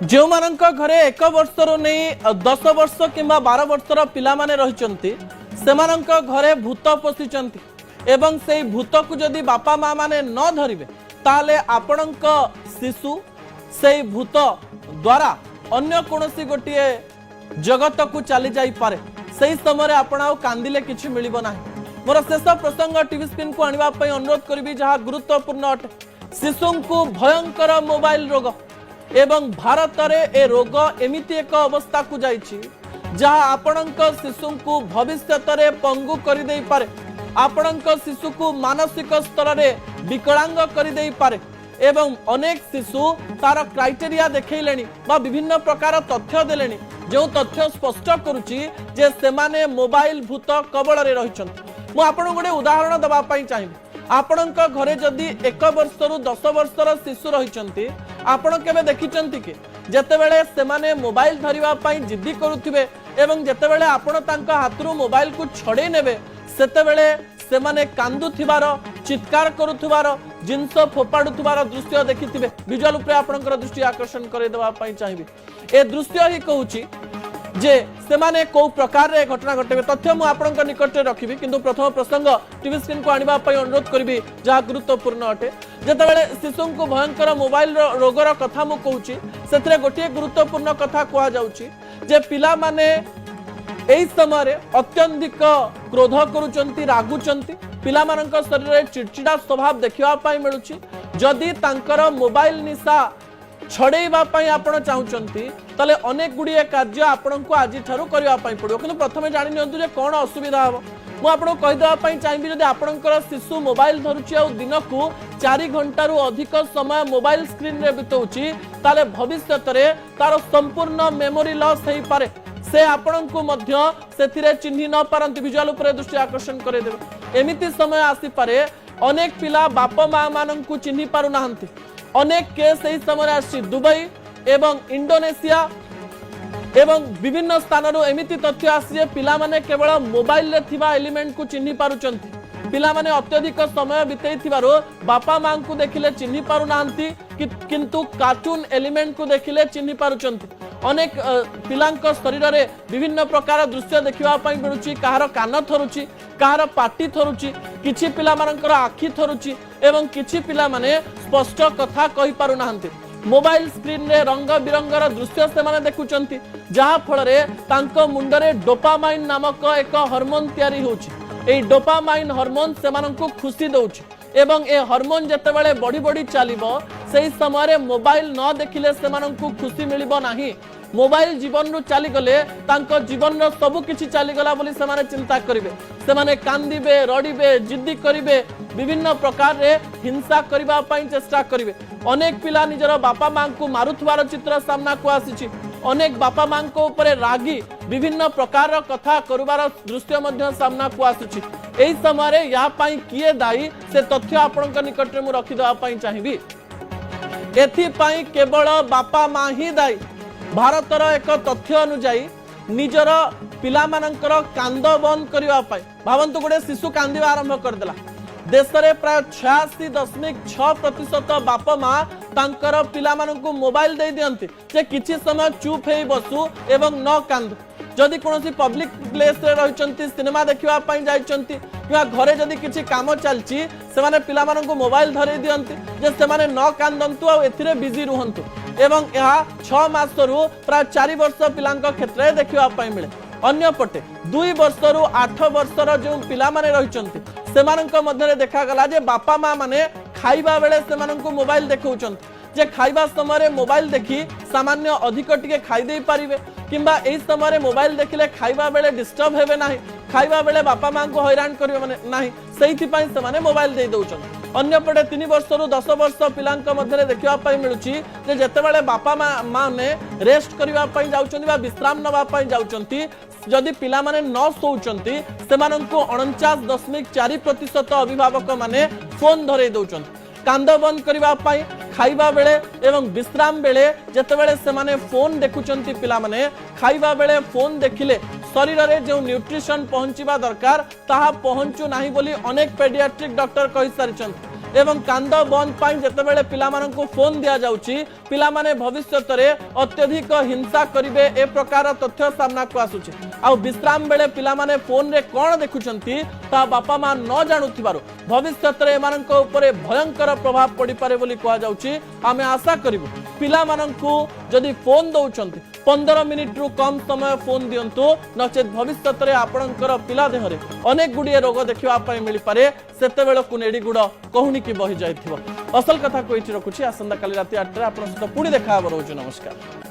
जो मानक घरे 1 वर्षर नहीं 10 वर्ष किंबा 12 वर्षर पिला माने रहिचंती सेमानक घरे भूत पशिचंती एवं से भूत को जदि बापा माँ माने न धरिबे ताले आपणक शिशु से भूत द्वारा अन्य कोनोसी गोटिए जगत को चली जाई पारे सही समय आपण आउ कांदिले किछि मिलिबो नाही। मोर शेष प्रसंग टीवी स्क्रीन को आनिबा पई अनुरोध करबी जहाँ गुरुत्वपूर्ण अटे। शिशु को भयंकर मोबाइल रोग एवं भारत रे ए रोग एमिति एक अवस्था को जाइछि जहाँ आपणक शिशु को भविष्यत रे पंगु करि देई पारे, आपणक शिशु को मानसिक स्तर रे विकलांग करि देई पारे एवं अनेक शिशु तार क्राइटेरिया देखैलेनी बा विभिन्न प्रकार तथ्य देलेनी जो तथ्य स्पष्ट करुची जे सेमाने मोबाइल भूत कबल रे रहिछंती। मु आपन गोटे उदाहरण दबा पई चाहिबी। आपणक घरे जदि 1 वर्षरु 10 वर्षर शिशु रहिछंती आपण केबे देखिछंती कि जेतेबेले सेमाने मोबाइल धरिबा पई जिद्दी करूथिबे एवं जेतेबेले आपण तांका हातरू मोबाइल को छड़े नेबे सेतेबेले सेमाने कांदुथिबार चित्कार करुथिबार जिंस फोपाडुथिबार दृश्य देखिथिबे। विजुअल उपरे आपनकर दृष्टि आकर्षण करे देबा पई चाहिबी। ए दृश्य ही कहूची जे सेमाने को प्रकार रे घटना घटेबे तथ्य मु आपनकर निकट रे रखिबी किंतु प्रथम प्रसंग टीवी स्क्रीन को आनिबा पई अनुरोध करबी जहा गुरुत्वपूर्ण अटे। जेतेबेले शिशु को भयंकर मोबाइल रोगर कथा मु कहूची सेथरे गोटे गुरुत्वपूर्ण कथा कुआ जाउची जे पिला माने एई समय अत्यधिक क्रोध करुचंती रागुचंती पिला मानक शरीर रे चिड़चिड़ा स्वभाव देखिबा पई मिलुची। जदि तांकर मोबाइल निशा छड़ेबा पई आपण चाहुचंती तले अनेक गुडिए कार्य आपण को आज ठारू करबा पई पड़ियो किंतु प्रथमे जानि नियंतु जे कोन असुविधा हबो मु आपण कहि देबा पई चाहिबी। जदि आपणकर शिशु मोबाइल धरुची आ दिन को 4 घंटा रु अधिक समय मोबाइल स्क्रीन रे बितौची ताले भविष्यत रे तार संपूर्ण मेमोरी लॉस हेई पारे से आपण को मध्य सेथिरे चिन्हि न पारंती। विजुअल उपरे दृष्टि आकर्षण करे देबे एमिति समय आसी पारे अनेक पिला बापा माँ मानन को चिन्हि पारु नाहंती। अनेक केस एही समय आसी दुबई एवं इंडोनेशिया एवं विभिन्न स्थान रो एमिति तथ्य आसी पिला माने केवल मोबाइल रे थिबा एलिमेंट को चिन्हि पारुचंती। पिला माने अत्यधिक समय बितेई थिबारो बापा माँ को देखिले चिन्हि पारु नाहंती किंतु कार्टून एलिमेंट को देखिले चिन्हि पारुचंती। अनेक पिलांक शरीर रे विभिन्न प्रकार दृश्य देखिबा पई मिलुची कहार कान थरुची कहार पाटी थरुची किछि पिला मानकर आखि थरुची एवं किछि पिला माने स्पष्ट कथा कहि पारु नाहंती। मोबाइल स्क्रीन रे रंग बिरंगर दृश्य से माने देखुचंती जहा फल रे तांको मुंडरे डोपामाइन नामक एक हार्मोन तयारी होची। एई डोपामाइन हार्मोन से माननको खुशी दउची एवं ए हार्मोन जेतेबेले बड़ी बड़ी चलिबो सेही समय मोबाइल न देखिले से माननको खुशी मिलिबो नाही। मोबाइल जीवन रू चली गले तांको जीवन रो सब किछि चली गला बोली से माने चिंता करिवे से माने कांदिबे रडिबे जिद्दी करिवे विभिन्न प्रकार रे हिंसा करबा पई चेष्टा करिवे। अनेक पिला निजर बापा मां को मारुथवार चित्र सामना को आसीछि। अनेक बापा मां को ऊपर रागी विभिन्न प्रकार कथा करबार दृश्य मध्य सामना को आसीछि। एही समय रे या पई किए दायी से तथ्य आपनक निकट रे मु रखि देबा पई चाहिबी। एथि पई केवल बापा मां ही दायी। भारतर एक तथ्य अनुसार निजर पिला मानकर कांद बंद करबा पई भावंतु गोटे शिशु कांदिबा आरंभ कर देला देश रे प्राय 86.6% बापा माँ तांकर पिला मानकु मोबाइल दे दियंती जे किछि समय चुप हे बसु एवं न कांदु। जदि कोनोसी पब्लिक प्लेस रे रहिचंती सिनेमा देखिबा पई जाइचंती या घरे जदि किछि काम चलची से माने पिला मानकु मोबाइल धरे दियंती जे से माने न कांदंतु आ एथिरे बिजी रहंतु एवं यह 6 मास रु प्राय 4 वर्ष पिलांक क्षेत्र में देखा मिले। अन्य पटे 2 वर्ष रु 8 वर्षर जो पिला माने रहिचंती सेमानक मध्य देखा गला जे बापा माँ माने खाइबा बेले सेमानकु मोबाइल देखौचंती जे खाइबा समय मोबाइल देखी सामान्य अधिक टिके खाई दे पारिबे किंबा एई समय मोबाइल देखिले खाइबा बेले डिस्टर्ब हेबे नाही खाइबा बेले बापा माँ को हैरान करिवे माने नाही सेहिथि पई सेमाने मोबाइल दे दउचंती। अन्य पटे 3 वर्ष रु 10 वर्ष पिलांक मध्य देखा मिलूची जे जेतेबेले बापा माँ ने रेस्ट करबा पई जाउचंती बा विश्राम नबा पई जाउचंती जदि पिला माने न सोउचंती सेमानंको 49.4% अभिभावक माने फोन धरे दउचंती। कांद बंद करबा पई खाइबा बेले एवं विश्राम बेले जेतेबेले सेमाने फोन देखुचंती पिला माने खाइबा बेले फोन देखिले शरीर रे जो न्यूट्रिशन पहुंचीबा दरकार ताहा पहुंचु नाही बोली अनेक पेडियाट्रिक डॉक्टर कहि सारिचंती एवं कांद बंद पाई जेतेबेले पिलामानंकु फोन दिया जाउची पिलामाने भविष्यत रे अत्यधिक हिंसा करिवे ए प्रकार तथ्य सामना को आसुची आ विश्राम बेले पिलामाने फोन रे कोन देखुचंती ता बापा मा न जानुथिबारु भविष्यत रे एमानंक ऊपर भयंकर प्रभाव पड़ी पारे बोली कहा जाउची आमे आशा करिवु पिलामानंकु जदि फोन दउचंती 15 मिनिट रु कम समय फोन दियंतु नचेत भविष्यत रे आपणकर पिला देहरे अनेक गुडिये रोग देखिबा पय मिली पारे सेते बेल को नेडी गुड कहूनी की बहि जायथिबो असल कथा कोइठी रखुची आसंदा काली राति 8 रे आपन सहित पुणी देखा हबो रहुची नमस्कार।